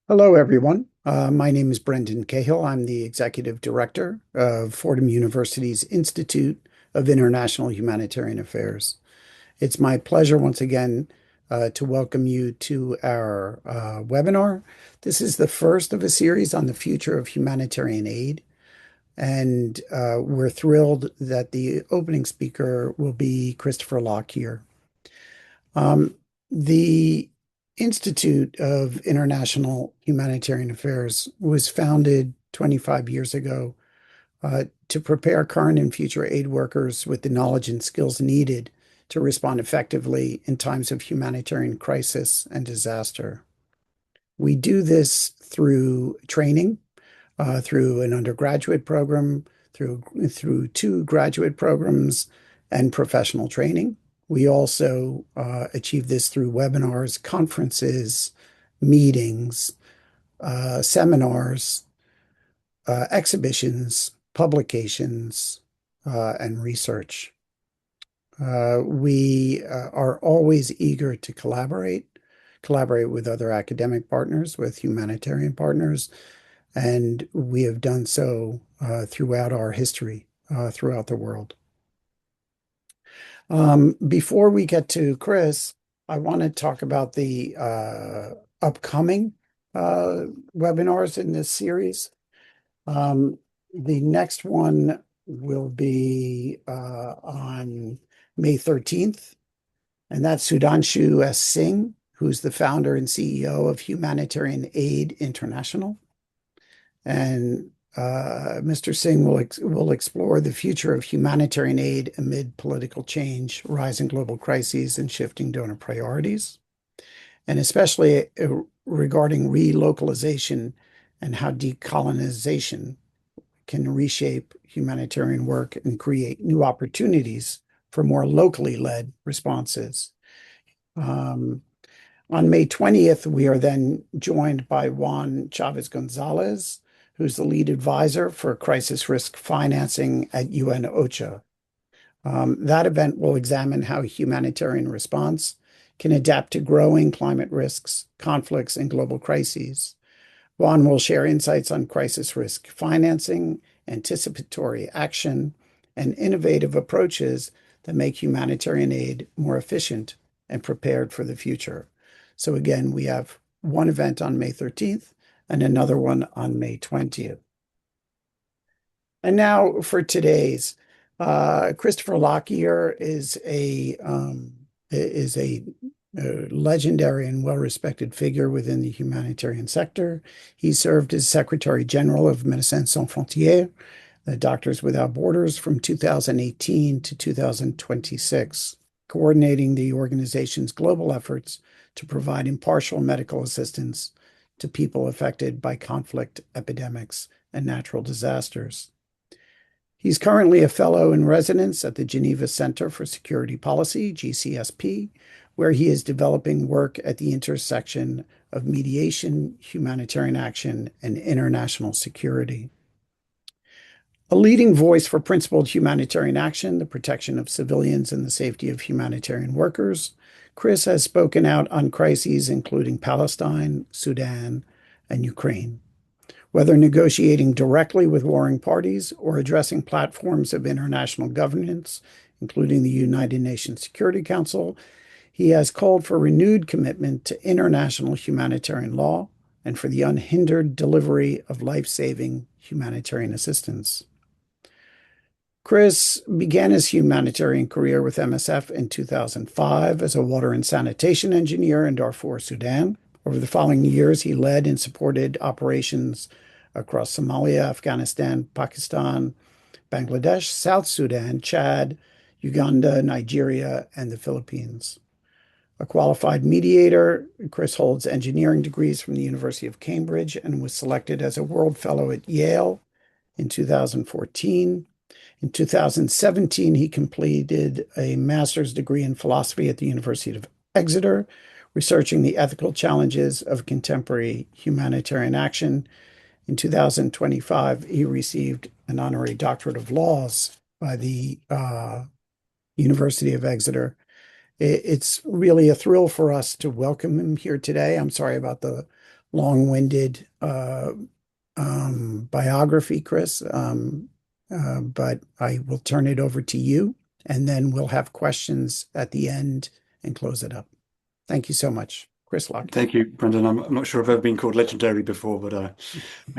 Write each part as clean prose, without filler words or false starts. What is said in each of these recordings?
Hello, everyone. My name is Brendan Cahill. I'm the Executive Director of Fordham University's Institute of International Humanitarian Affairs. It's my pleasure once again to welcome you to our webinar. This is the first of a series on the future of humanitarian aid, and we're thrilled that the opening speaker will be Christopher Lockyear. The Institute of International Humanitarian Affairs was founded 25 years ago to prepare current and future aid workers with the knowledge and skills needed to respond effectively in times of humanitarian crisis and disaster. We do this through training, through an undergraduate program, through two graduate programs, and professional training. We also achieve this through webinars, conferences, meetings, seminars, exhibitions, publications, and research. We are always eager to collaborate with other academic partners, with humanitarian partners, and we have done so throughout our history, throughout the world. Before we get to Chris, I want to talk about the upcoming webinars in this series. The next one will be on May 13th, and that's Sudhanshu S. Singh, who's the founder and CEO of Humanitarian Aid International. And Mr. Singh will explore the future of humanitarian aid amid political change, rising global crises, and shifting donor priorities, and especially regarding relocalization and how decolonization can reshape humanitarian work and create new opportunities for more locally led responses. On May 20th, we are then joined by Juan Chavez Gonzalez, who's the lead advisor for crisis risk financing at UN OCHA. That event will examine how humanitarian response can adapt to growing climate risks, conflicts, and global crises. Juan will share insights on crisis risk financing, anticipatory action, and innovative approaches that make humanitarian aid more efficient and prepared for the future. So again, we have one event on May 13th and another one on May 20th. And now for today's, Christopher Lockyear is a legendary and well-respected figure within the humanitarian sector. He served as Secretary General of Médecins Sans Frontières, the Doctors Without Borders, from 2018 to 2026, coordinating the organization's global efforts to provide impartial medical assistance to people affected by conflict, epidemics, and natural disasters. He's currently a fellow in residence at the Geneva Centre for Security Policy, GCSP, where he is developing work at the intersection of mediation, humanitarian action, and international security. A leading voice for principled humanitarian action, the protection of civilians, and the safety of humanitarian workers, Chris has spoken out on crises including Palestine, Sudan, and Ukraine. Whether negotiating directly with warring parties or addressing platforms of international governance, including the United Nations Security Council, he has called for renewed commitment to international humanitarian law and for the unhindered delivery of life-saving humanitarian assistance. Chris began his humanitarian career with MSF in 2005 as a water and sanitation engineer in Darfur, Sudan. Over the following years, he led and supported operations across Somalia, Afghanistan, Pakistan, Bangladesh, South Sudan, Chad, Uganda, Nigeria, and the Philippines. A qualified mediator, Chris holds engineering degrees from the University of Cambridge and was selected as a World Fellow at Yale in 2014. In 2017, he completed a master's degree in philosophy at the University of Exeter, researching the ethical challenges of contemporary humanitarian action. In 2025, he received an honorary doctorate of laws by the University of Exeter. It's really a thrill for us to welcome him here today. I'm sorry about the long-winded biography, Chris, but I will turn it over to you, and then we'll have questions at the end and close it up. Thank you so much, Chris Lockyear. Thank you, Brendan. I'm not sure I've ever been called legendary before, but I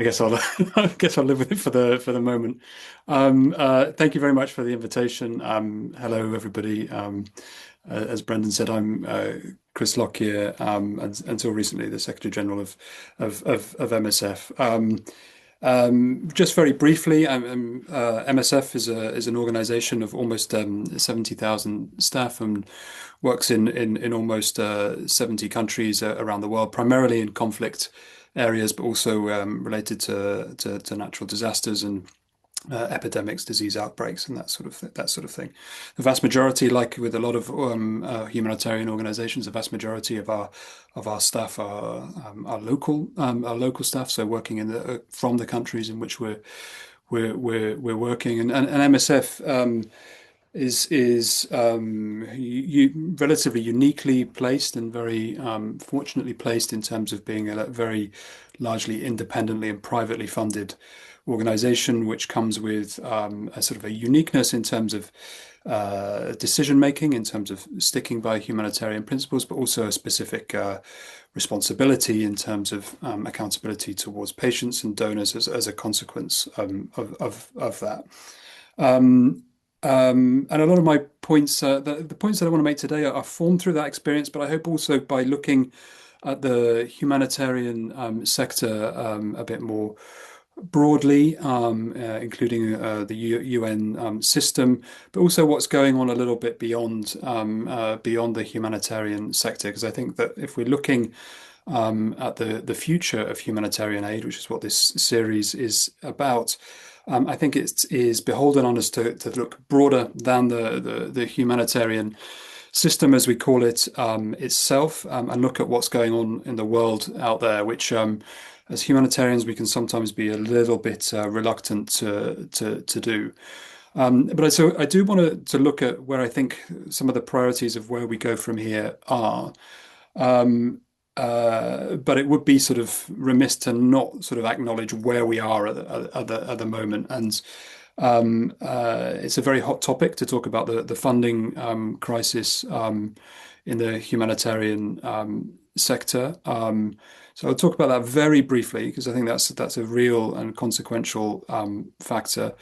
guess I'll I guess I'll live with it for the moment. Thank you very much for the invitation. Hello, everybody. As Brendan said, I'm Chris Lockyear, and until recently the Secretary General of MSF. Just very briefly, MSF is an organisation of almost 70,000 staff and works in almost 70 countries around the world, primarily in conflict areas, but also related to natural disasters and epidemics, disease outbreaks, and that sort of thing. The vast majority, like with a lot of humanitarian organisations, the vast majority of our staff are local staff, so working from the countries in which we're working, and MSF is relatively uniquely placed and very fortunately placed in terms of being a very largely independently and privately funded organization, which comes with a sort of a uniqueness in terms of decision making, in terms of sticking by humanitarian principles, but also a specific responsibility in terms of accountability towards patients and donors as a consequence of that. And a lot of my points, the points that I want to make today are formed through that experience, but I hope also by looking at the humanitarian sector a bit more broadly, including the UN system, but also what's going on a little bit beyond beyond the humanitarian sector. Because I think that if we're looking at the future of humanitarian aid, which is what this series is about, I think it is beholden on us to look broader than the humanitarian system, as we call it, itself, and look at what's going on in the world out there, which as humanitarians we can sometimes be a little bit reluctant to do. But I do want to look at where I think some of the priorities of where we go from here are. But it would be sort of remiss to not sort of acknowledge where we are at the moment. And it's a very hot topic to talk about the funding crisis in the humanitarian sector. So I'll talk about that very briefly because I think that's a real and consequential factor.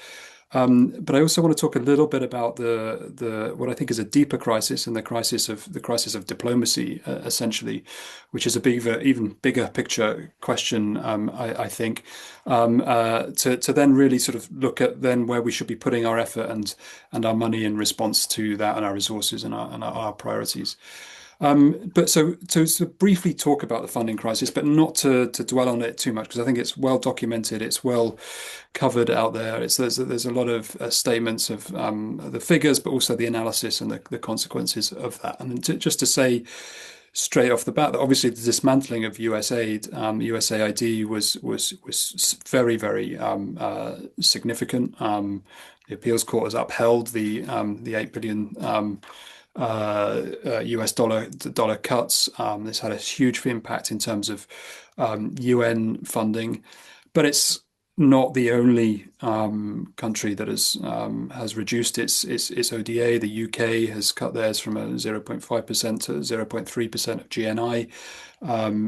But I also want to talk a little bit about the what I think is a deeper crisis, and the crisis of diplomacy, essentially, which is even bigger picture question. I think to then really sort of look at then where we should be putting our effort and our money in response to that, and our resources and our priorities. But so to briefly talk about the funding crisis, but not to dwell on it too much, because I think it's well documented, it's well covered out there. There's a lot of statements of the figures, but also the analysis and the consequences of that. And just to say straight off the bat that obviously the dismantling of USAID, USAID was very, very significant. The appeals court has upheld the 8 billion US dollar cuts. This had a huge impact in terms of UN funding, but it's not the only country that has reduced its ODA. The UK has cut theirs from a 0.5% to 0.3% of GNI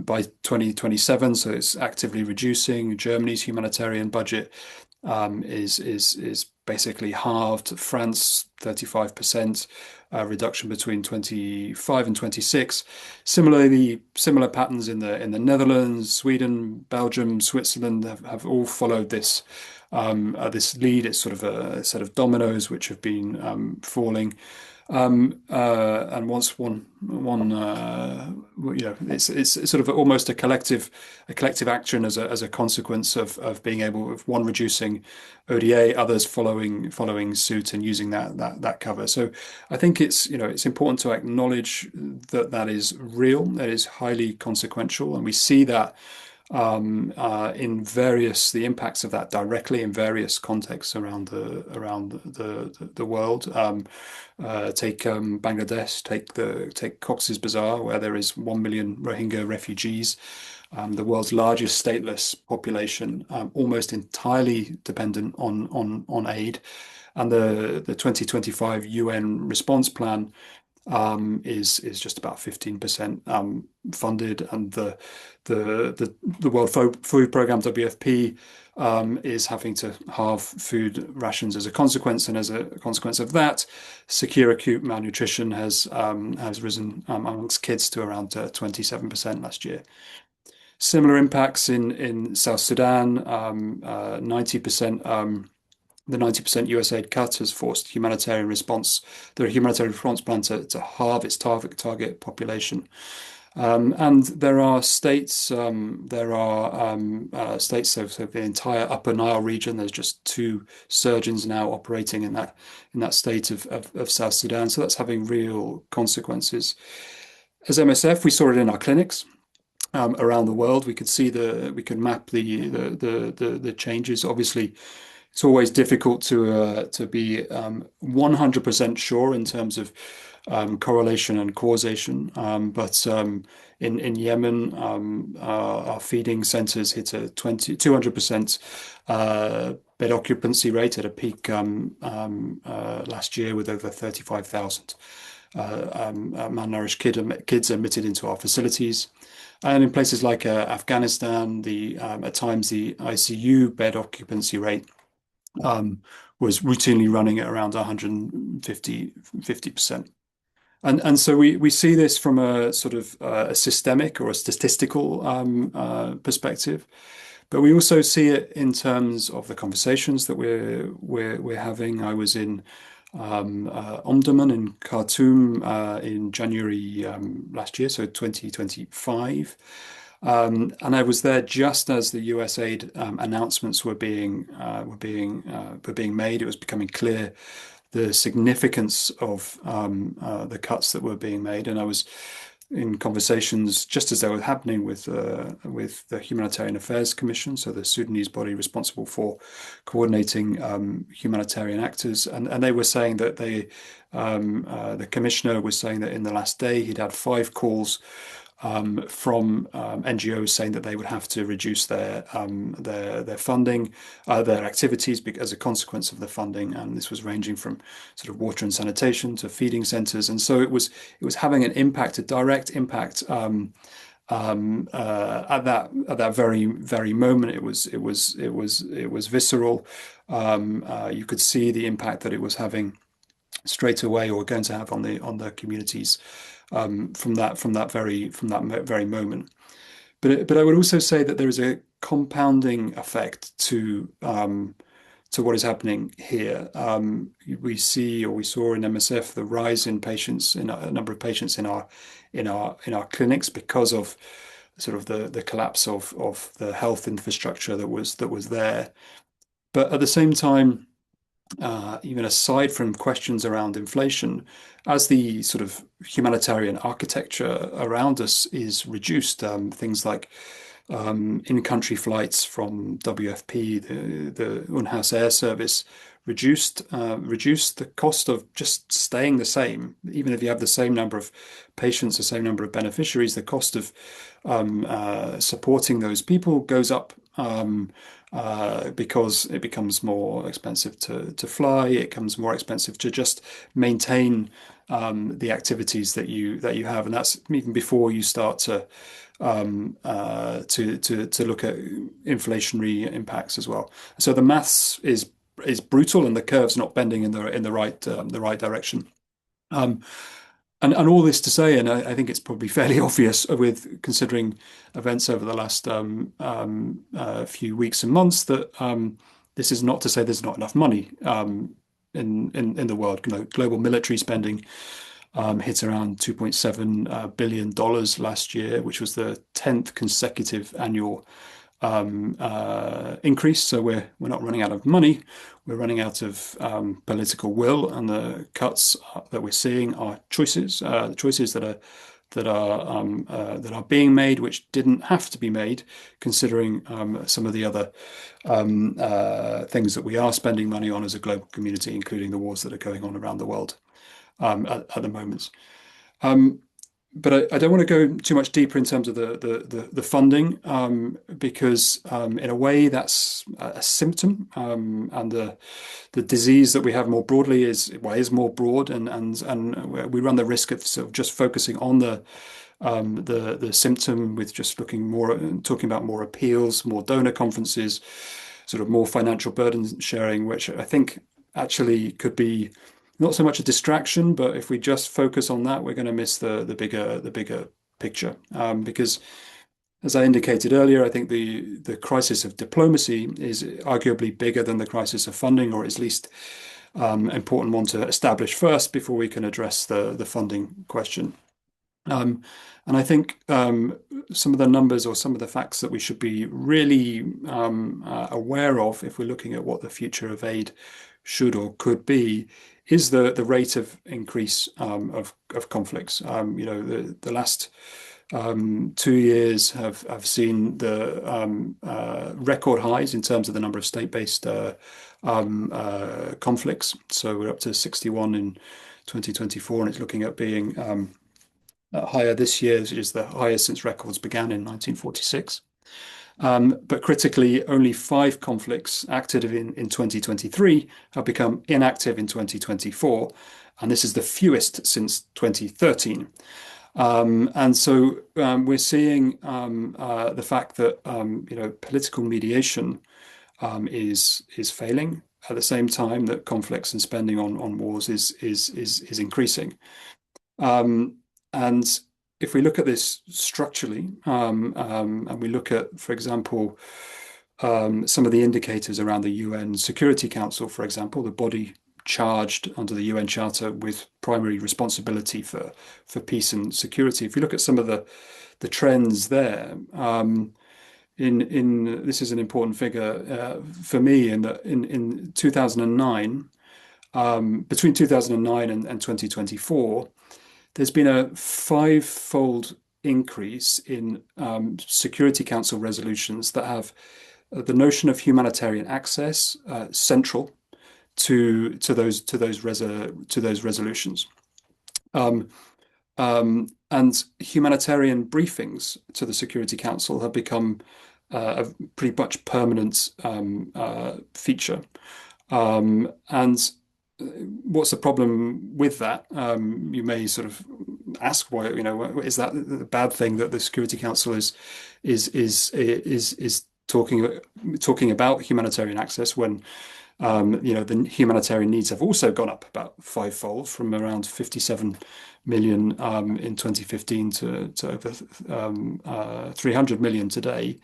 by 2027, so it's actively reducing. Germany's humanitarian budget is basically halved. France, 35% reduction between 25 and 26. Similarly, similar patterns in the Netherlands, Sweden, Belgium, Switzerland have all followed this lead. It's sort of a set of dominoes which have been falling. And once one it's sort of almost a collective action as a consequence of being able of one reducing ODA, others following suit and using that cover. So I think it's important to acknowledge that is real, that is highly consequential, and we see that in the impacts of that directly in various contexts around the world. Take Bangladesh, take Cox's Bazar, where there is 1 million Rohingya refugees. the world's largest stateless population, almost entirely dependent on aid. And the 2025 UN response plan is just about 15% funded, and the World Food Programme (WFP) is having to halve food rations as a consequence, and as a consequence of that, severe acute malnutrition has risen amongst kids to around 27% last year. Similar impacts in South Sudan. 90%. The 90% USAID cut has forced the humanitarian response plan to halve its target population. And there are states, so the entire Upper Nile region, there's just 2 surgeons now operating in that state of South Sudan. So that's having real consequences. As MSF, we saw it in our clinics. Around the world, we could map the changes. Obviously, it's always difficult to be 100% sure in terms of correlation and causation. But in Yemen, our feeding centres hit a 200% bed occupancy rate at a peak last year, with over 35,000 malnourished kids admitted into our facilities. And in places like Afghanistan, at times the ICU bed occupancy rate was routinely running at around 150%. And so we see this from a sort of a systemic or a statistical perspective, but we also see it in terms of the conversations that we're having. I was in Omdurman in Khartoum in January last year, so 2025. And I was there just as the USAID announcements were being made. It was becoming clear the significance of the cuts that were being made, and I was in conversations just as they were happening with the Humanitarian Affairs Commission, so the Sudanese body responsible for coordinating humanitarian actors, and they were saying that the commissioner was saying that in the last day he'd had 5 calls from NGOs saying that they would have to reduce their funding, their activities as a consequence of the funding, and this was ranging from sort of water and sanitation to feeding centres, and so it was having an impact, a direct impact at that very moment. It was visceral. You could see the impact that it was having straight away, or going to have on the communities from that very moment. But I would also say that there is a compounding effect to what is happening here. We saw in MSF the rise in patients, in a number of patients in our clinics, because of sort of the collapse of the health infrastructure that was there. But at the same time, even aside from questions around inflation, as the sort of humanitarian architecture around us is reduced, things like in-country flights from WFP, the Unhaus Air Service, reduced the cost of just staying the same. Even if you have the same number of patients, the same number of beneficiaries, the cost of supporting those people goes up. Because it becomes more expensive to fly, it becomes more expensive to just maintain the activities that you have, and that's even before you start to look at inflationary impacts as well. So the maths is brutal, and the curve's not bending in the right direction. And all this to say, and I think it's probably fairly obvious with considering events over the last few weeks and months, that this is not to say there's not enough money in the world. Global military spending hit around $2.7 billion last year, which was the 10th consecutive annual increase. So we're not running out of money, we're running out of political will, and the cuts that we're seeing are choices, the choices that are being made, which didn't have to be made, considering some of the other things that we are spending money on as a global community, including the wars that are going on around the world at the moment. but I don't want to go too much deeper in terms of the funding, because in a way that's a symptom, and the disease that we have more broadly is more broad, and we run the risk of sort of just focusing on the symptom, with just talking about more appeals, more donor conferences, sort of more financial burden sharing, which I think actually could be not so much a distraction, but if we just focus on that, we're going to miss the bigger picture. Because, as I indicated earlier, I think the crisis of diplomacy is arguably bigger than the crisis of funding, or at least important one to establish first before we can address the funding question. Um, and I think some of the numbers or some of the facts that we should be really aware of if we're looking at what the future of aid should or could be is the rate of increase of conflicts. The last 2 years have seen the record highs in terms of the number of state-based conflicts. So we're up to 61 in 2024, and it's looking at being higher this year, which is the highest since records began in 1946. But critically, only 5 conflicts active in 2023 have become inactive in 2024, and this is the fewest since 2013. And so we're seeing the fact that political mediation is failing at the same time that conflicts and spending on wars is increasing. And if we look at this structurally, and we look at, for example, some of the indicators around the UN Security Council, for example, the body charged under the UN Charter with primary responsibility for peace and security. If you look at some of the trends there, this is an important figure for me, in that in 2009, between 2009 and 2024. There's been a 5-fold increase in Security Council resolutions that have the notion of humanitarian access central to those resolutions, and humanitarian briefings to the Security Council have become a pretty much permanent feature, and what's the problem with that? You may sort of ask, why, is that the bad thing that the Security Council is talking about humanitarian access when the humanitarian needs have also gone up about 5-fold, from around 57 million in 2015 to over 300 million today.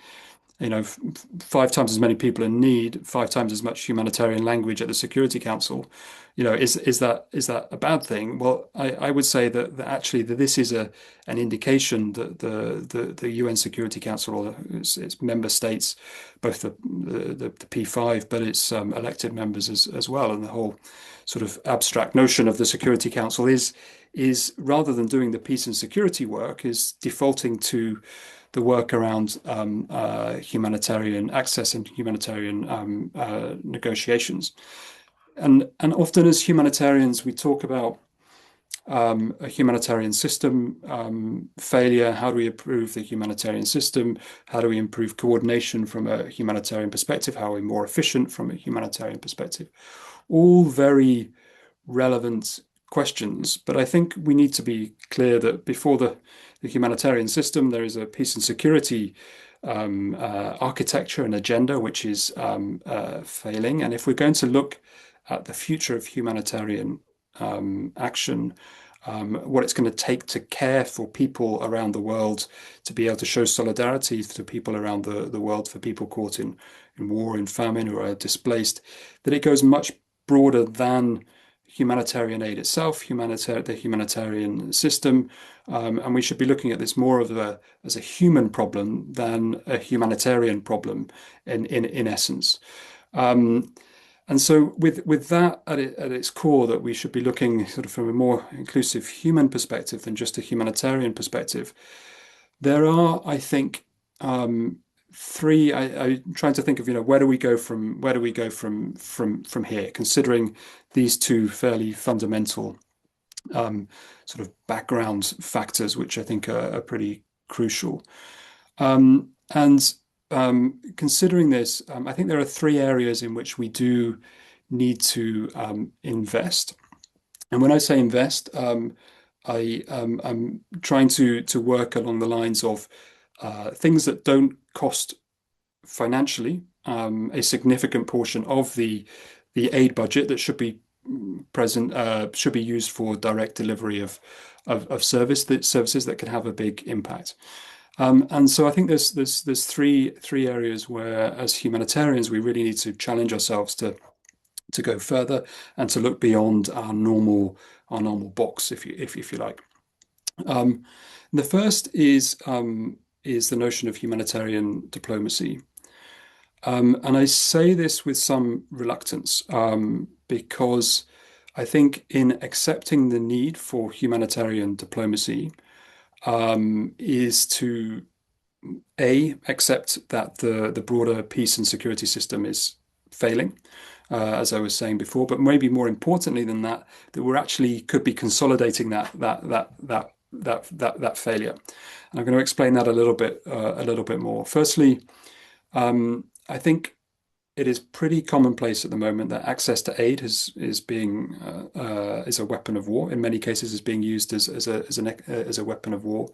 5 times as many people in need, 5 times as much humanitarian language at the Security Council. Is that a bad thing? Well, I would say that actually this is an indication that the UN Security Council, or its member states, both the P5, but its elected members as well, and the whole sort of abstract notion of the Security Council is rather than doing the peace and security work, is defaulting to the work around humanitarian access and humanitarian negotiations. And often as humanitarians, we talk about a humanitarian system failure. How do we improve the humanitarian system? How do we improve coordination from a humanitarian perspective? How are we more efficient from a humanitarian perspective? All very relevant questions, but I think we need to be clear that before the humanitarian system, there is a peace and security architecture and agenda which is failing. And if we're going to look at the future of humanitarian action, what it's going to take to care for people around the world, to be able to show solidarity to people around the world, for people caught in war, in famine, who are displaced, that it goes much broader than humanitarian aid itself, the humanitarian system, and we should be looking at this more as a human problem than a humanitarian problem in essence. And so with that at its core, that we should be looking sort of from a more inclusive human perspective than just a humanitarian perspective. There are, I think, 3. I'm trying to think of where do we go from here, considering these 2 fairly fundamental sort of background factors, which I think are pretty crucial. And considering this, I think there are three areas in which we do need to invest. And when I say invest, I'm trying to work along the lines of things that don't cost financially a significant portion of the aid budget that should be present should be used for direct delivery of services that can have a big impact. And so I think there's three areas where, as humanitarians, we really need to challenge ourselves to go further and to look beyond our normal box, if you like. The first is the notion of humanitarian diplomacy. And I say this with some reluctance because I think in accepting the need for humanitarian diplomacy is to accept that the broader peace and security system is failing, as I was saying before, but maybe more importantly than that, that we're actually could be consolidating that failure. And I'm going to explain that a little bit more. Firstly, I think it is pretty commonplace at the moment that access to aid is a weapon of war. In many cases, is being used as a weapon of war,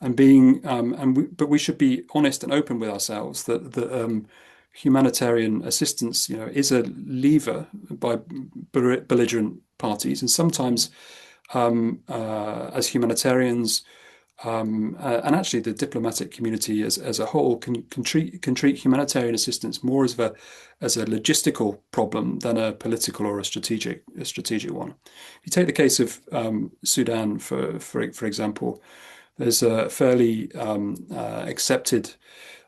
but we should be honest and open with ourselves that humanitarian assistance, is a lever by belligerent parties, and sometimes as humanitarians. And actually, the diplomatic community as a whole can treat humanitarian assistance more as a logistical problem than a political or a strategic one. If you take the case of Sudan, for example, there's a fairly accepted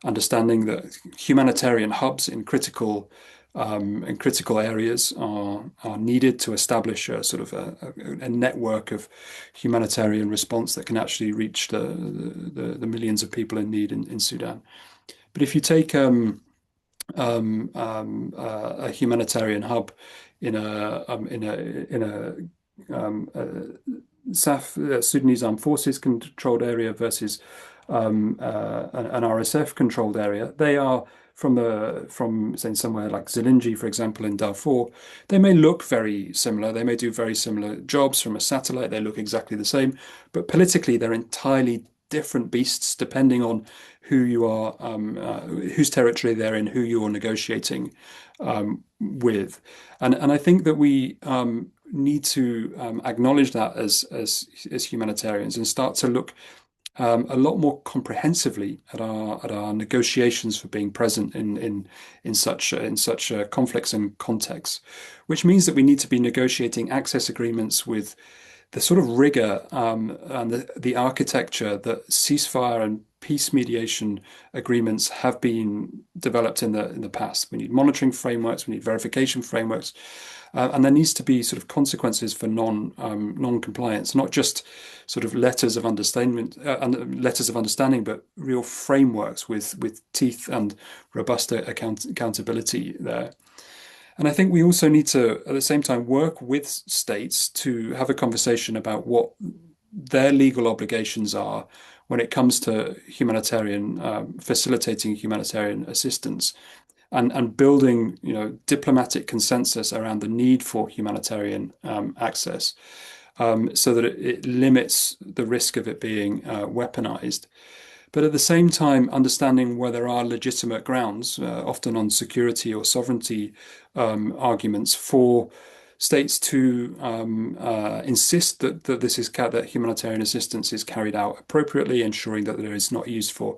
understanding that humanitarian hubs in critical areas are needed to establish a sort of a network of humanitarian response that can actually reach the millions of people in need in Sudan. But if you take a humanitarian hub in a Sudanese Armed Forces controlled area versus an RSF controlled area, they are from say somewhere like Zilinji, for example, in Darfur. They may look very similar. They may do very similar jobs from a satellite. They look exactly the same, but politically they're entirely different beasts depending on who you are, whose territory they're in, who you're negotiating with, and I think that we need to acknowledge that as humanitarians and start to look a lot more comprehensively at our negotiations for being present in such conflicts and contexts, which means that we need to be negotiating access agreements with the sort of rigor and the architecture that ceasefire and peace mediation agreements have been developed in the past. We need monitoring frameworks, we need verification frameworks, and there needs to be sort of consequences for non-compliance, not just sort of letters of understanding, but real frameworks with teeth and robust accountability there. And I think we also need to, at the same time, work with states to have a conversation about what their legal obligations are when it comes to facilitating humanitarian assistance and building, diplomatic consensus around the need for humanitarian access, so that it limits the risk of it being weaponized. But at the same time, understanding where there are legitimate grounds, often on security or sovereignty arguments, for states to insist that humanitarian assistance is carried out appropriately, ensuring that it is not used for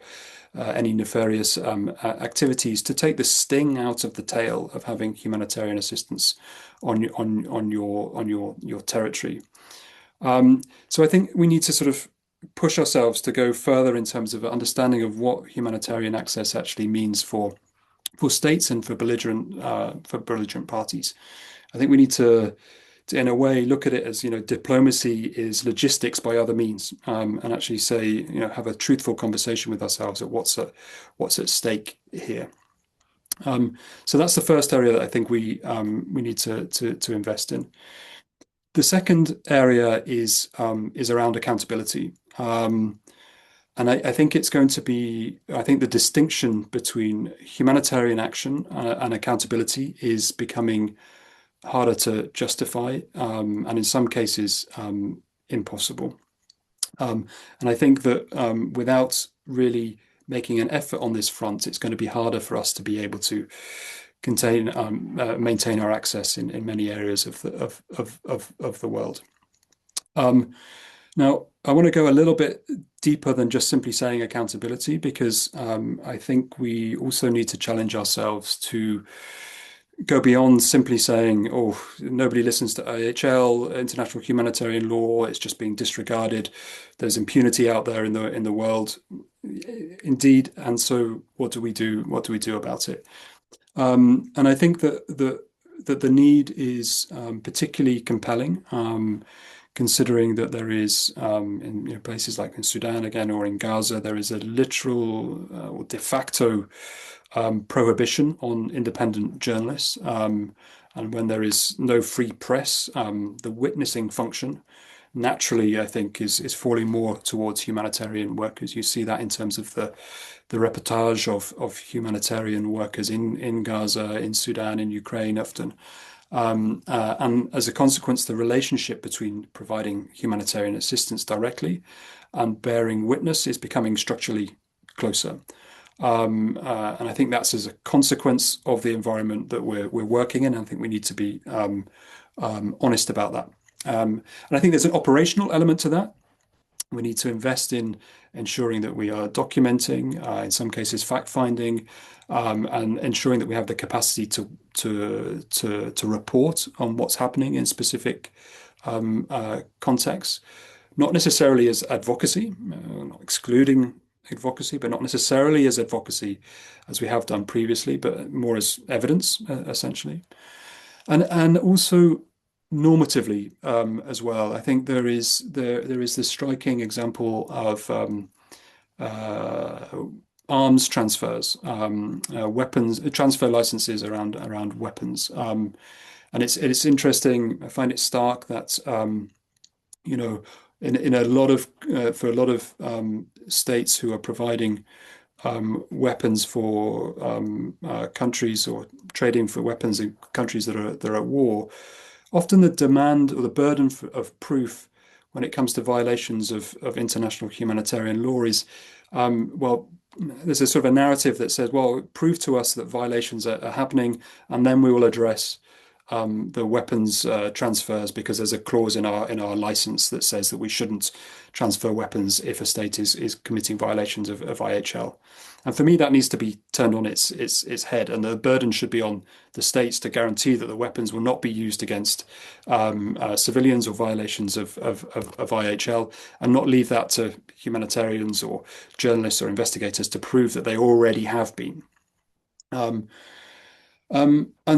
any nefarious activities, to take the sting out of the tail of having humanitarian assistance on your territory. So I think we need to sort of push ourselves to go further in terms of understanding of what humanitarian access actually means for states and for belligerent parties. I think we need to in a way look at it as, diplomacy is logistics by other means, and actually say, have a truthful conversation with ourselves at what's at stake here. So that's the first area that I think we need to invest in. The second area is around accountability. And I think it's going to be, I think the distinction between humanitarian action and accountability is becoming harder to justify, and in some cases, impossible. And I think that without really making an effort on this front, it's going to be harder for us to be able to maintain our access in many areas of the world. Now, I want to go a little bit deeper than just simply saying accountability, because I think we also need to challenge ourselves to go beyond simply saying, oh, nobody listens to IHL, international humanitarian law, it's just being disregarded. There's impunity out there in the world. Indeed, and so what do we do? What do we do about it? And I think that the need is particularly compelling, considering that there is in places like in Sudan again or in Gaza, there is a literal or de facto prohibition on independent journalists. And when there is no free press, the witnessing function naturally, I think, is falling more towards humanitarian workers. You see that in terms of the reportage of humanitarian workers in Gaza, in Sudan, in Ukraine often. And as a consequence, the relationship between providing humanitarian assistance directly and bearing witness is becoming structurally closer. And I think that's as a consequence of the environment that we're working in. I think we need to be honest about that. And I think there's an operational element to that. We need to invest in ensuring that we are documenting, in some cases, fact-finding, and ensuring that we have the capacity to report on what's happening in specific contexts, not necessarily as advocacy, not excluding advocacy, but not necessarily as advocacy as we have done previously, but more as evidence, essentially, and also normatively as well. I think there is this striking example of arms transfers, weapons transfer licenses around weapons, and it's interesting. I find it stark that you know in a lot of for a lot of states who are providing weapons for countries or trading for weapons in countries that are at war. Often the demand or the burden of proof when it comes to violations of international humanitarian law is, well, there's a sort of a narrative that says, well, prove to us that violations are happening, and then we will address the weapons transfers, because there's a clause in our license that says that we shouldn't transfer weapons if a state is committing violations of IHL. And for me, that needs to be turned on its head, and the burden should be on the states to guarantee that the weapons will not be used against civilians or violations of IHL, and not leave that to humanitarians or journalists or investigators to prove that they already have been. And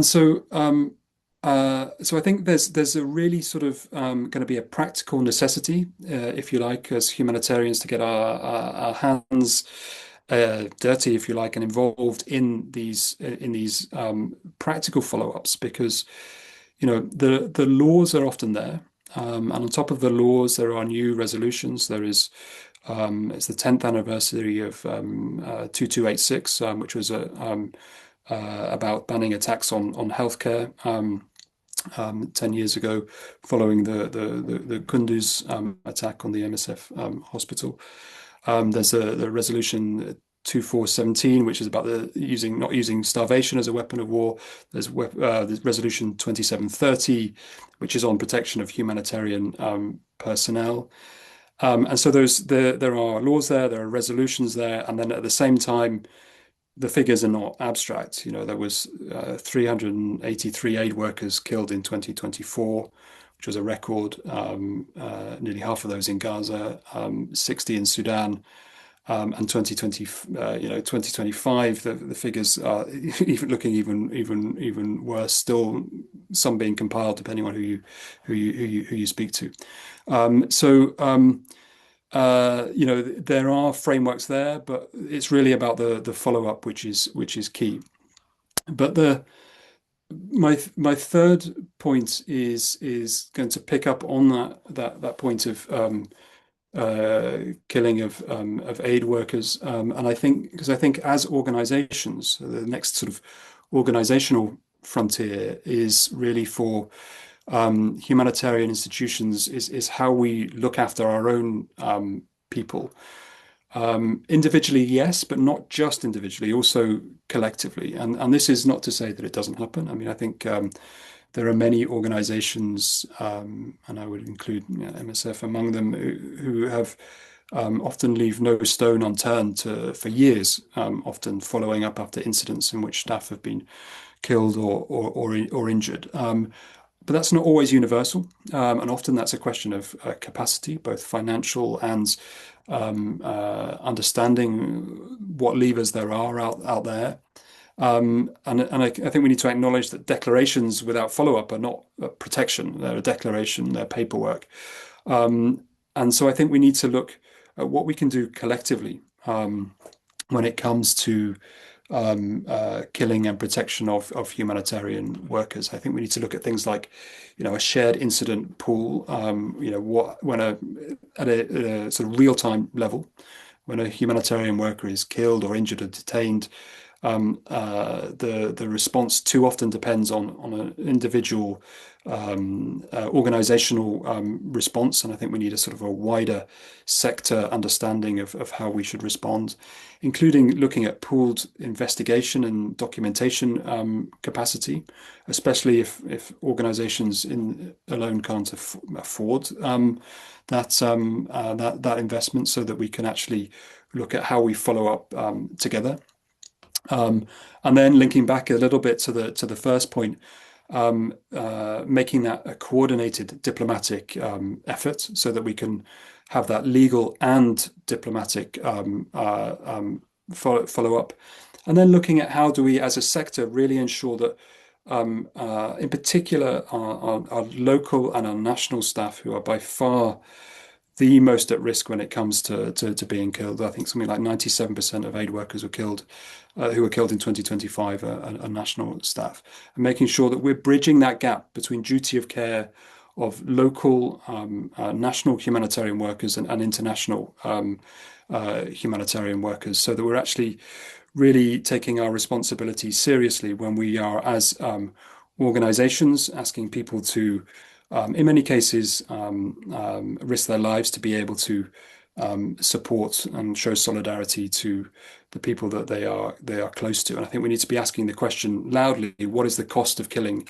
so I think there's a really sort of going to be a practical necessity, if you like, as humanitarians, to get our hands dirty, if you like, and involved in these practical follow-ups, because the laws are often there, and on top of the laws there are new resolutions. There is it's the 10th anniversary of 2286, which was about banning attacks on healthcare 10 years ago, following the Kunduz attack on the MSF hospital. There's the resolution 2417, which is about not using starvation as a weapon of war. There's resolution 2730, which is on protection of humanitarian personnel. And so there are laws there are resolutions there, and then at the same time, the figures are not abstract. There was 383 aid workers killed in 2024, which was a record. Nearly half of those in Gaza, 60 in Sudan, and 2025. The figures are even worse. Still, some being compiled depending on who you speak to. There are frameworks there, but it's really about the follow-up, which is key. But my third point is going to pick up on that point of killing of aid workers, and I think because I think as organizations, the next sort of organizational frontier is really for humanitarian institutions is how we look after our own people. Individually, yes, but not just individually, also collectively. And this is not to say that it doesn't happen. I mean, I think there are many organizations, and I would include MSF among them, who have often leave no stone unturned for years, often following up after incidents in which staff have been killed or injured. But that's not always universal, and often that's a question of capacity, both financial and understanding what levers there are out there. And I think we need to acknowledge that declarations without follow-up are not a protection. They're a declaration, they're paperwork. And so I think we need to look at what we can do collectively when it comes to killing and protection of humanitarian workers. I think we need to look at things like, a shared incident pool. What when at a sort of real-time level, when a humanitarian worker is killed or injured or detained, the response too often depends on an individual organizational response, and I think we need a sort of a wider sector understanding of how we should respond, including looking at pooled investigation and documentation capacity, especially if organizations alone can't afford that investment, so that we can actually look at how we follow up together. And then linking back a little bit to the first point, making that a coordinated diplomatic effort so that we can have that legal and diplomatic follow up, and then looking at how do we, as a sector, really ensure that, in particular, our local and our national staff, who are by far the most at risk when it comes to being killed. I think something like 97% of aid workers were killed, who were killed in 2025 are national staff. And making sure that we're bridging that gap between duty of care of local, national humanitarian workers and international humanitarian workers, so that we're actually really taking our responsibility seriously when we are, as organizations, asking people to in many cases, risk their lives to be able to support and show solidarity to the people that they are close to. And I think we need to be asking the question loudly: what is the cost of killing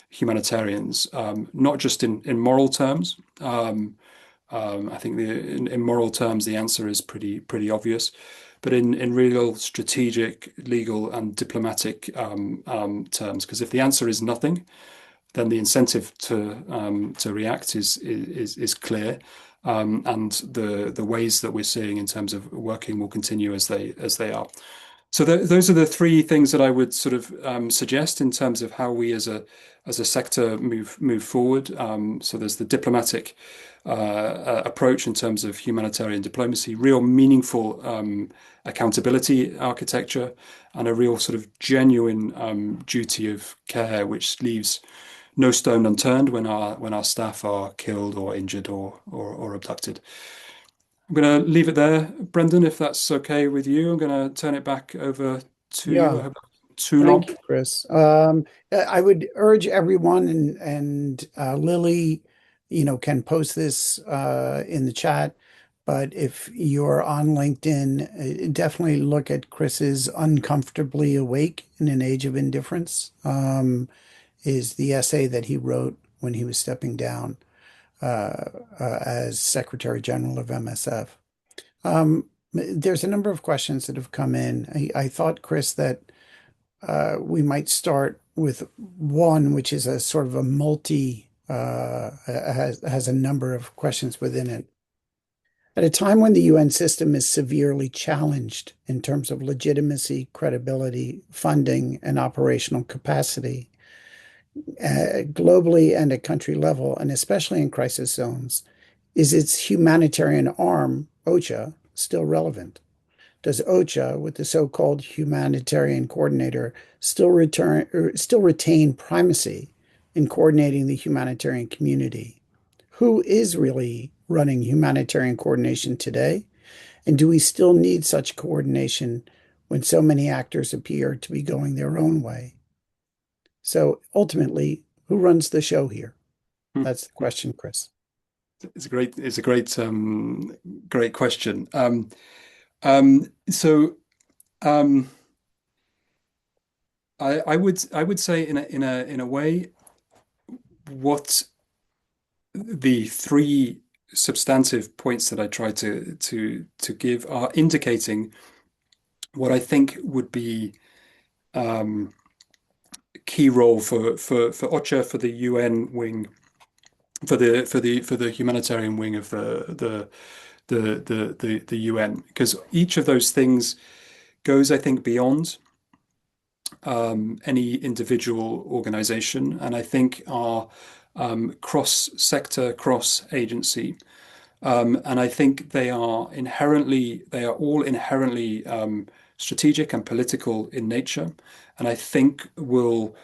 humanitarians? Not just in moral terms. I think in moral terms the answer is pretty obvious, but in real strategic, legal, and diplomatic terms. Because if the answer is nothing, then the incentive to react is clear, and the ways that we're seeing in terms of working will continue as they are. So those are the three things that I would sort of suggest in terms of how we as a sector move forward. So there's the diplomatic approach in terms of humanitarian diplomacy, real meaningful accountability architecture, and a real sort of genuine duty of care, which leaves no stone unturned when our staff are killed or injured or abducted. I'm going to leave it there, Brendan, if that's okay with you. I'm going to turn it back over to you. I Yeah, hope that's too long. thank you, Chris. I would urge everyone, and Lily, can post this in the chat. But if you're on LinkedIn, definitely look at Chris's "Uncomfortably Awake in an Age of Indifference." Is the essay that he wrote when he was stepping down as Secretary General of MSF. There's a number of questions that have come in. I thought, Chris, that we might start with one, which is a sort of a has a number of questions within it. At a time when the UN system is severely challenged in terms of legitimacy, credibility, funding, and operational capacity, globally and at country level, and especially in crisis zones, is its humanitarian arm, OCHA, still relevant? does OCHA, with the so-called humanitarian coordinator, still retain primacy in coordinating the humanitarian community? Who is really running humanitarian coordination today? And do we still need such coordination when so many actors appear to be going their own way? So ultimately, who runs the show here? That's the question, Chris. Great question. So um, I would say in a way what the three substantive points that I try to give are indicating what I think would be key role for OCHA, for the UN wing, for the humanitarian wing of the UN, because each of those things goes, I think, beyond any individual organization, and I think are cross-sector, cross-agency. And I think they are all inherently strategic and political in nature, and I think will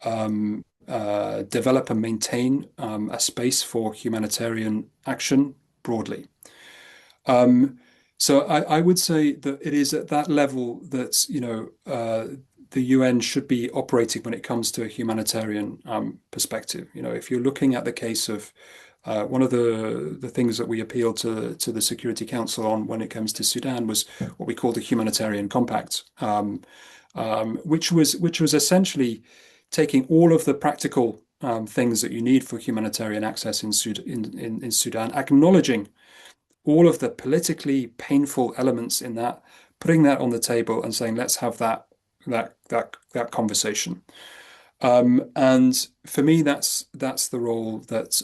develop and maintain a space for humanitarian action broadly. So I would say that it is at that level that, the UN should be operating when it comes to a humanitarian perspective. If you're looking at the case of one of the things that we appealed to the Security Council on when it comes to Sudan was what we call the Humanitarian Compact, which was essentially taking all of the practical things that you need for humanitarian access in Sudan, acknowledging all of the politically painful elements in that, putting that on the table and saying, let's have that conversation. And for me, that's the role that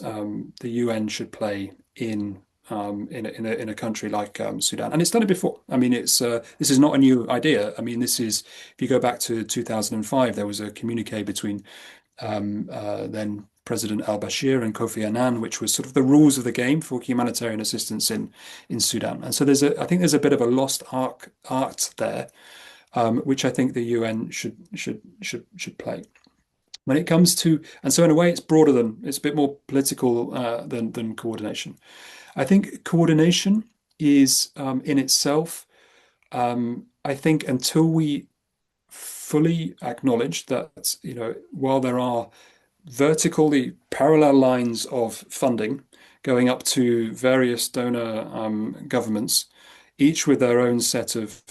the UN should play in a country like Sudan, and it's done it before. I mean, this is not a new idea. I mean, this is if you go back to 2005, there was a communique between then President al-Bashir and Kofi Annan, which was sort of the rules of the game for humanitarian assistance in Sudan. And so I think there's a bit of a lost art there, which I think the UN should play. When it comes to, and so in a way, it's a bit more political than coordination. I think coordination is in itself. I think until we fully acknowledge that, while there are vertically parallel lines of funding going up to various donor governments, each with their own set of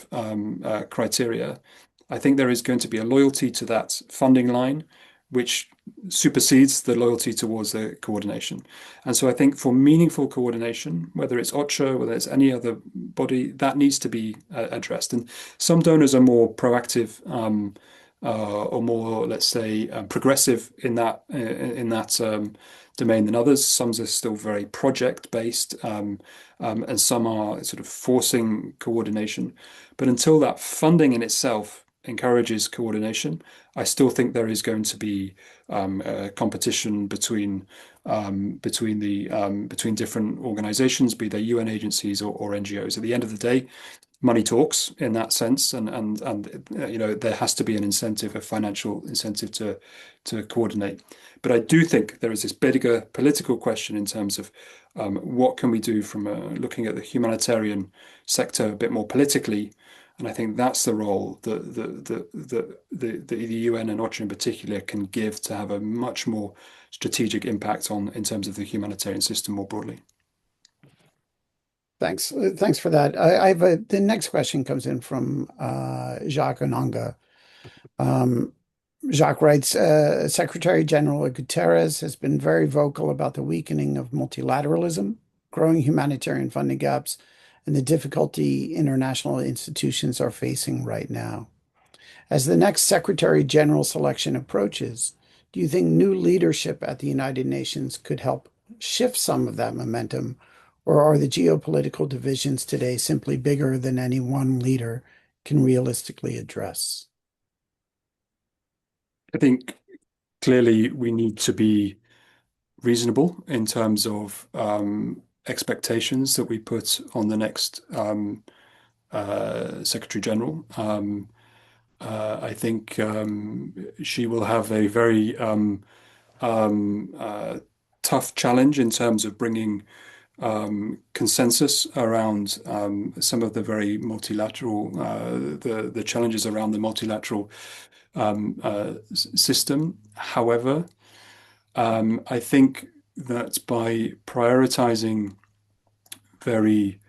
criteria, I think there is going to be a loyalty to that funding line, which supersedes the loyalty towards the coordination. And so I think for meaningful coordination, whether it's OCHA, whether it's any other body, that needs to be addressed. And some donors are more proactive or more, let's say, progressive in that domain than others. Some are still very project-based, and some are sort of forcing coordination. But until that funding in itself encourages coordination, I still think there is going to be competition between different organizations, be they UN agencies or NGOs. At the end of the day, money talks in that sense, and there has to be an incentive, a financial incentive to coordinate. But I do think there is this bigger political question in terms of what can we do from looking at the humanitarian sector a bit more politically. And I think that's the role that the UN and OCHA in particular can give to have a much more strategic impact in terms of the humanitarian system more broadly. Thanks. Thanks for that. The next question comes in from Jacques Onanga. Jacques writes, Secretary General Guterres has been very vocal about the weakening of multilateralism, growing humanitarian funding gaps, and the difficulty international institutions are facing right now. As the next Secretary General selection approaches, do you think new leadership at the United Nations could help shift some of that momentum, or are the geopolitical divisions today simply bigger than any one leader can realistically address? I think clearly we need to be reasonable in terms of expectations that we put on the next Secretary General. I think she will have a very um, uh, tough challenge in terms of bringing consensus around some of the very multilateral, the challenges around the multilateral system. However, I think that by prioritizing very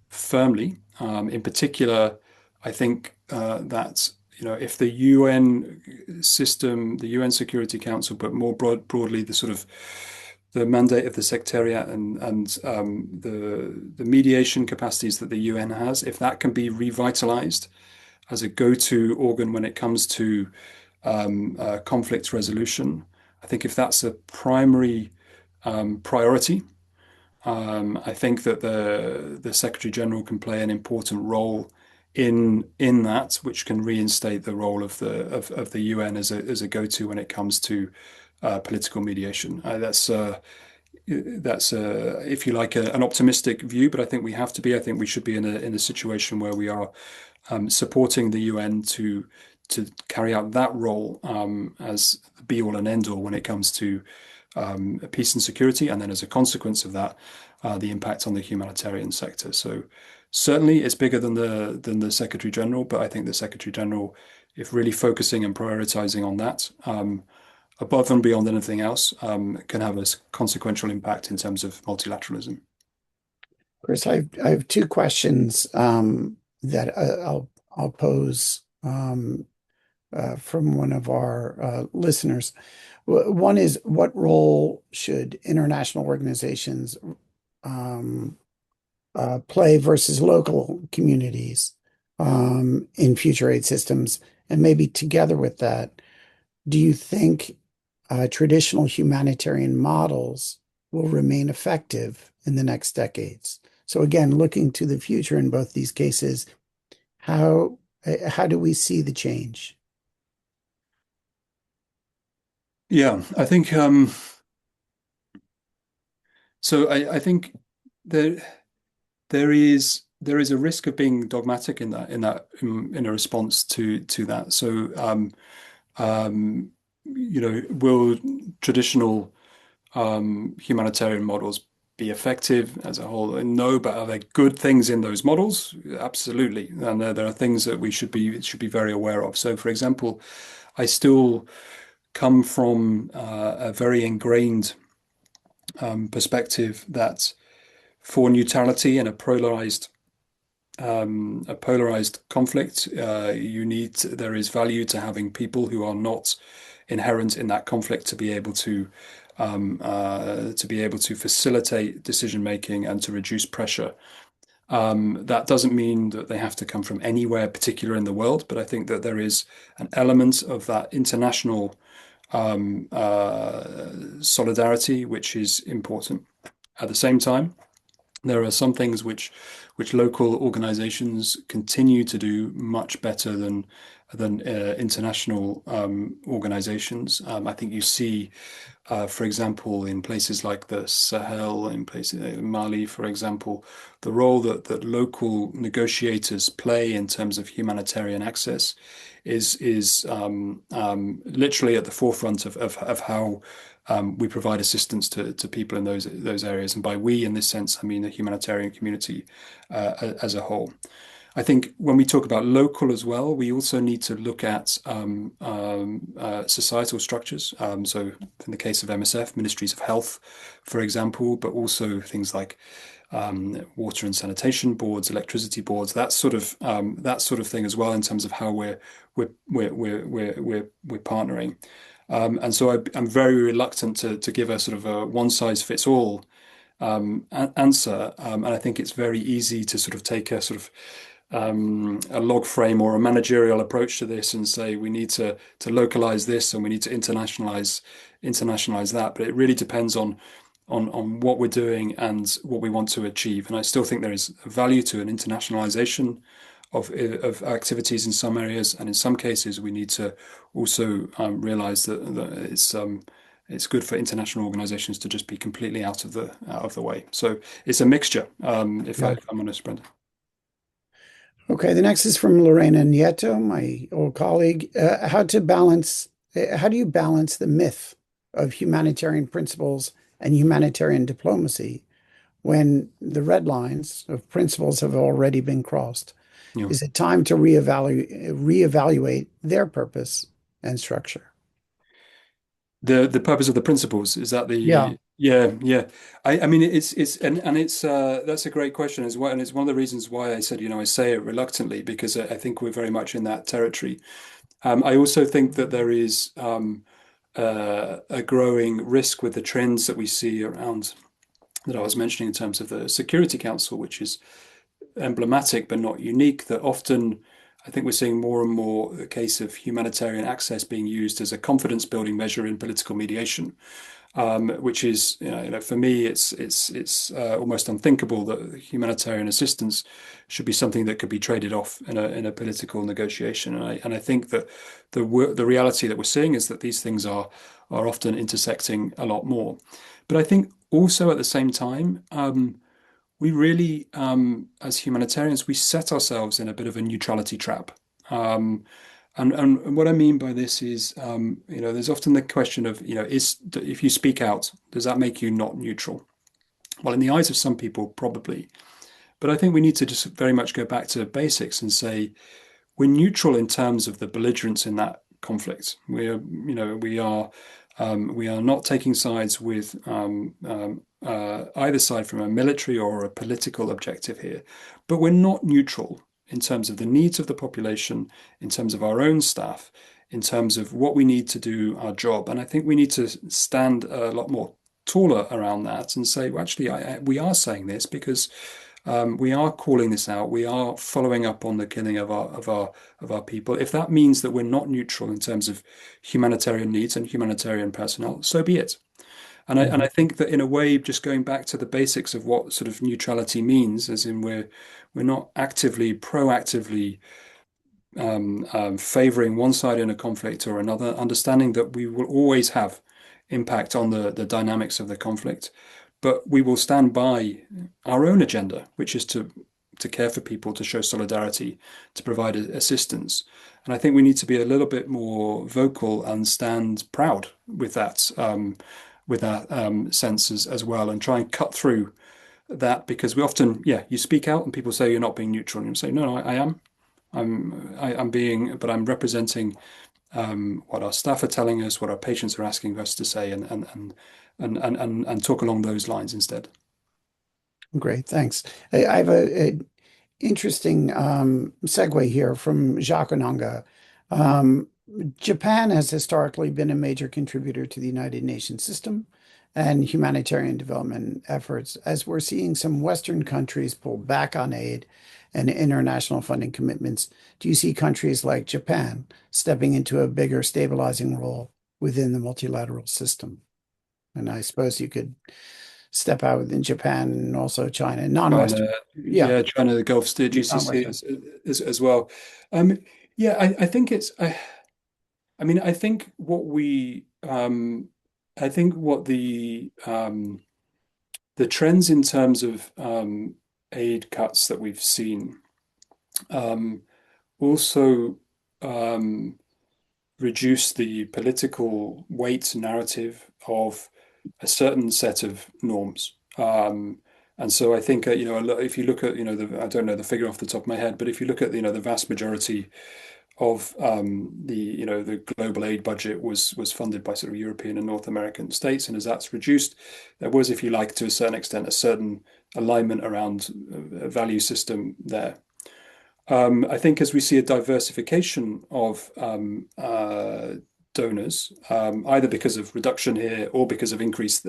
firmly, in particular, I think that if the UN system, the UN Security Council, but more broadly the sort of the mandate of the Secretariat and the mediation capacities that the UN has, if that can be revitalized as a go-to organ when it comes to conflict resolution, I think if that's a primary priority, I think that the Secretary General can play an important role in that, which can reinstate the role of the UN as a go-to when it comes to political mediation. That's if you like an optimistic view, but I think we have to be. I think we should be in a situation where we are supporting the UN to carry out that role as the be all and end all when it comes to peace and security, and then as a consequence of that, the impact on the humanitarian sector. So certainly it's bigger than the Secretary General, but I think the Secretary General, if really focusing and prioritizing on that, above and beyond anything else, can have a consequential impact in terms of multilateralism. Chris, I have two questions that I'll pose from one of our listeners. One is, what role should international organizations play versus local communities in future aid systems? And maybe together with that, do you think traditional humanitarian models will remain effective in the next decades? So again, looking to the future in both these cases, how do we see the change? Yeah, I think so. I think there there is a risk of being dogmatic in a response to that. So um, will traditional humanitarian models be effective as a whole? No, but are there good things in those models? Absolutely, and there are things that we should be very aware of. So, for example, I still come from a very ingrained perspective that for neutrality in a polarized conflict, there is value to having people who are not inherent in that conflict to be able to facilitate decision making and to reduce pressure. That doesn't mean that they have to come from anywhere particular in the world, but I think that there is an element of that international solidarity which is important. At the same time, there are some things which local organizations continue to do much better than international organizations. I think you see, for example, in places like the Sahel, in places Mali, for example, the role that local negotiators play in terms of humanitarian access is literally at the forefront of how we provide assistance to people in those areas. And by we, in this sense, I mean the humanitarian community as a whole. I think when we talk about local as well, we also need to look at societal structures. So in the case of MSF, ministries of health, for example, but also things like water and sanitation boards, electricity boards, that sort of thing as well in terms of how we're partnering. And so I'm very reluctant to give a sort of a one size fits all answer. And I think it's very easy to sort of take a sort of a log frame or a managerial approach to this and say we need to localize this and we need to internationalize that. But it really depends on what we're doing and what we want to achieve. And I still think there is value to an internationalization of activities in some areas, and in some cases we need to also realize that it's good for international organizations to just be completely out of the way. So it's a mixture, if Yeah. I'm honest, Brenda. Okay, the next is from Lorena Nieto, my old colleague. How do you balance the myth of humanitarian principles and humanitarian diplomacy when the red lines of principles have already been crossed? Yeah. Is it time to reevaluate their purpose and structure? The purpose of the principles, is that Yeah. the yeah, yeah. I mean it's and it's that's a great question as well. And it's one of the reasons why I said, I say it reluctantly, because I think we're very much in that territory. I also think that there is a growing risk with the trends that we see around, that I was mentioning, in terms of the Security Council, which is emblematic but not unique, that often I think we're seeing more and more a case of humanitarian access being used as a confidence building measure in political mediation, which is, for me, it's almost unthinkable that humanitarian assistance should be something that could be traded off in a political negotiation. And I think that the reality that we're seeing is that these things are often intersecting a lot more. But I think also at the same time, we really, as humanitarians, we set ourselves in a bit of a neutrality trap. And what I mean by this is, there's often the question of, is if you speak out, does that make you not neutral? Well, in the eyes of some people, probably. But I think we need to just very much go back to basics and say we're neutral in terms of the belligerents in that conflict. We are not taking sides with either side from a military or a political objective here, but we're not neutral in terms of the needs of the population, in terms of our own staff, in terms of what we need to do our job. And I think we need to stand a lot more taller around that and say, well, actually, we are saying this because we are calling this out. We are following up on the killing of our people. If that means that we're not neutral in terms of humanitarian needs and humanitarian personnel, so be it. And I think that, in a way, just going back to the basics of what sort of neutrality means, as in we're not proactively favoring one side in a conflict or another, understanding that we will always have impact on the dynamics of the conflict, but we will stand by our own agenda, which is to care for people, to show solidarity, to provide assistance. And I think we need to be a little bit more vocal and stand proud with that sense as well, and try and cut through that, because we often, yeah, you speak out and people say you're not being neutral, and you say, no, no, I am. But I'm representing what our staff are telling us, what our patients are asking us to say, and talk along those lines instead. Great, thanks. I have a interesting segue here from Jacques Onanga. Um, Japan has historically been a major contributor to the United Nations system and humanitarian development efforts, as we're seeing some Western countries pull back on aid and international funding commitments. Do you see countries like Japan stepping into a bigger stabilizing role within the multilateral system? And I suppose you could step out within Japan and also China, non-Western. China, Yeah, yeah, China, the Gulf State, GCC non-Western. as well. Um, yeah, I think I mean, I think what the trends in terms of aid cuts that we've seen um, also um, reduce the political weight narrative of a certain set of norms. And so I think, if you look at, I don't know the figure off the top of my head, but if you look at, the vast majority of the global aid budget was funded by sort of European and North American states, and as that's reduced, there was, if you like, to a certain extent, a certain alignment around a value system there. I think as we see a diversification of donors, either because of reduction here or because of increase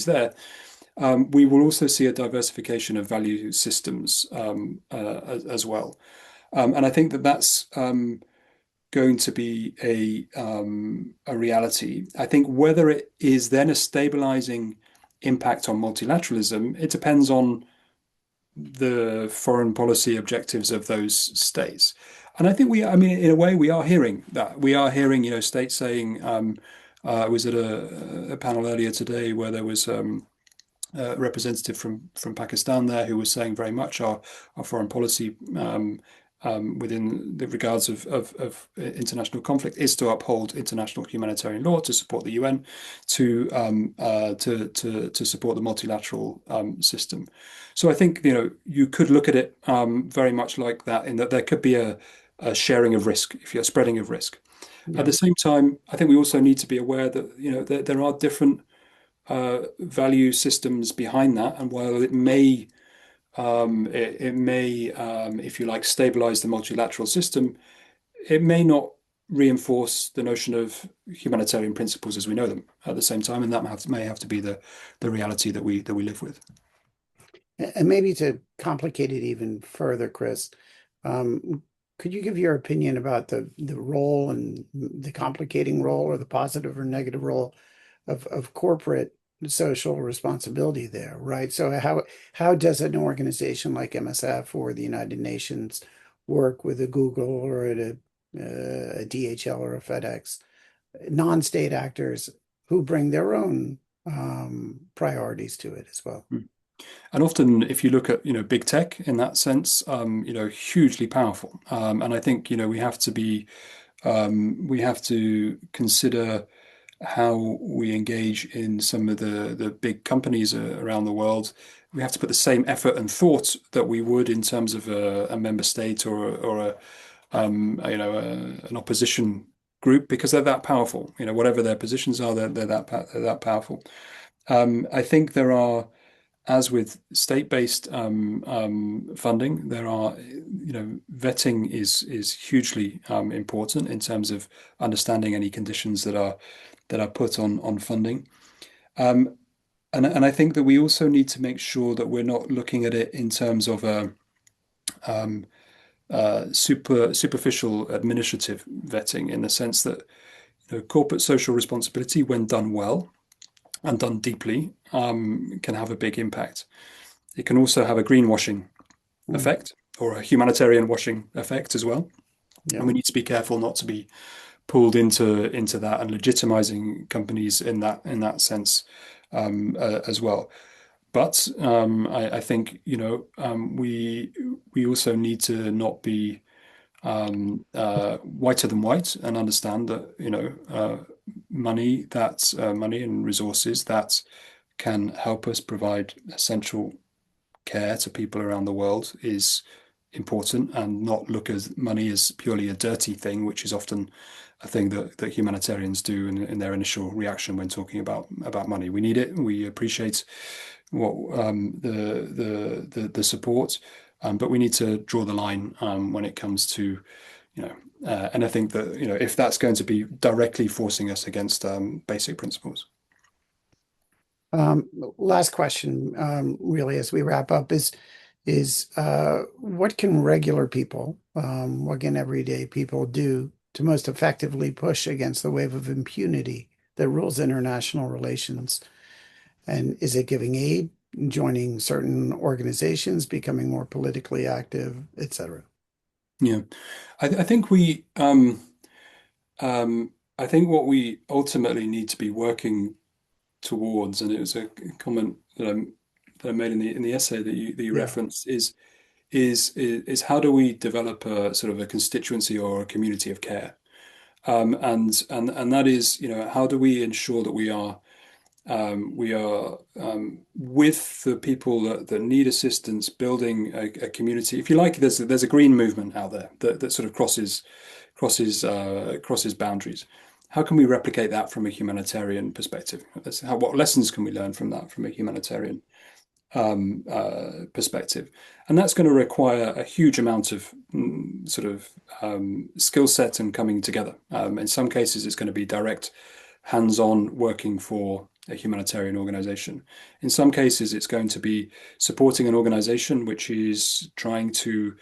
there, we will also see a diversification of value systems as well. And I think that that's going to be a reality. I think whether it is then a stabilizing impact on multilateralism, it depends on the foreign policy objectives of those states. And I think I mean, in a way, we are hearing that. We are hearing, states saying, I was at a panel earlier today where there was a representative from Pakistan there who was saying very much our foreign policy within the regards of international conflict is to uphold international humanitarian law, to support the UN, to support the multilateral system. So I think you could look at it very much like that, in that there could be a sharing of risk, if you're spreading of risk. At Yeah. the same time, I think we also need to be aware that there are different value systems behind that, and while it may, if you like, stabilize the multilateral system, it may not reinforce the notion of humanitarian principles as we know them at the same time, and that may have to be the reality that we live with. And maybe to complicate it even further, Chris, um, could you give your opinion about the role and the complicating role or the positive or negative role of corporate social responsibility there, right? So how does an organization like MSF or the United Nations work with a Google or a DHL or a FedEx, non-state actors who bring their own priorities to it as well? Mm. And often, if you look at big tech in that sense, hugely powerful. And I think we have to consider how we engage in some of the big companies around the world. We have to put the same effort and thought that we would in terms of a member state or an opposition group, because they're that powerful. Whatever their positions are, they're that powerful. I think there are, as with state-based funding, there are, vetting is hugely important in terms of understanding any conditions that are put on funding. Um, and I think that we also need to make sure that we're not looking at it in terms of a superficial administrative vetting, in the sense that corporate social responsibility, when done well and done deeply, can have a big impact. It can also have a greenwashing Mm, effect, or a humanitarian washing effect as well. yeah. And we need to be careful not to be pulled into that and legitimizing companies in that sense as well. But I think we also need to not be whiter than white, and understand that money and resources that can help us provide essential care to people around the world is important, and not look at money as purely a dirty thing, which is often a thing that humanitarians do in their initial reaction when talking about money. We need it. We appreciate what the support, but we need to draw the line when it comes to and I think that if that's going to be directly forcing us against basic principles. Last question, really, as we wrap up, is what can regular people, what can everyday people do to most effectively push against the wave of impunity that rules international relations? And is it giving aid, joining certain organizations, becoming more politically active, etc.? Yeah, I think I think what we ultimately need to be working towards, and it was a comment that I made in the essay that you Yeah. referenced, is how do we develop a sort of a constituency or a community of care, and that is, how do we ensure that we are with the people that need assistance, building a community. If you like, there's a green movement out there that sort of crosses boundaries. How can we replicate that from a humanitarian perspective? What lessons can we learn from that from a humanitarian perspective? And that's going to require a huge amount of sort of skill set and coming together. In some cases, it's going to be direct, hands-on working for a humanitarian organization. In some cases, it's going to be supporting an organization which is trying to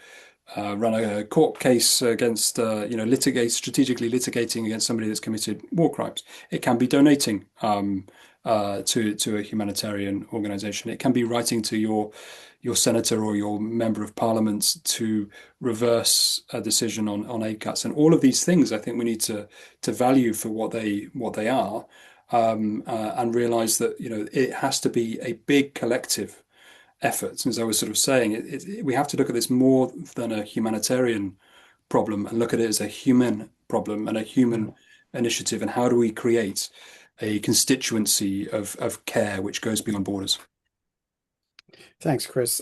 run a court case against, strategically litigating against somebody that's committed war crimes. It can be donating to a humanitarian organization. It can be writing to your senator or your member of parliament to reverse a decision on aid cuts. And all of these things, I think we need to value for what they are, and realize that it has to be a big collective efforts. As I was sort of saying, we have to look at this more than a humanitarian problem and look at it as a human problem and a human initiative. And how do we create a constituency of care which goes beyond borders? Thanks, Chris.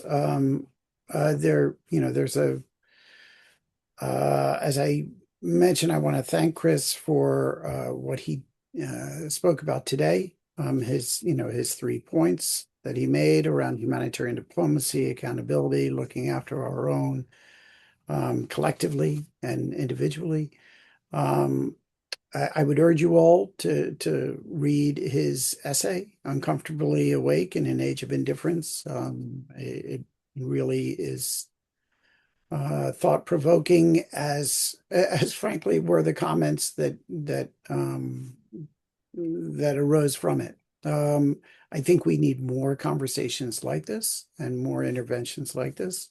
There's as I mentioned, I want to thank Chris for what he spoke about today. His 3 points that he made around humanitarian diplomacy, accountability, looking after our own collectively and individually. I would urge you all to read his essay, Uncomfortably Awake in an Age of Indifference. It really is thought-provoking, as frankly were the comments that arose from it. I think we need more conversations like this and more interventions like this.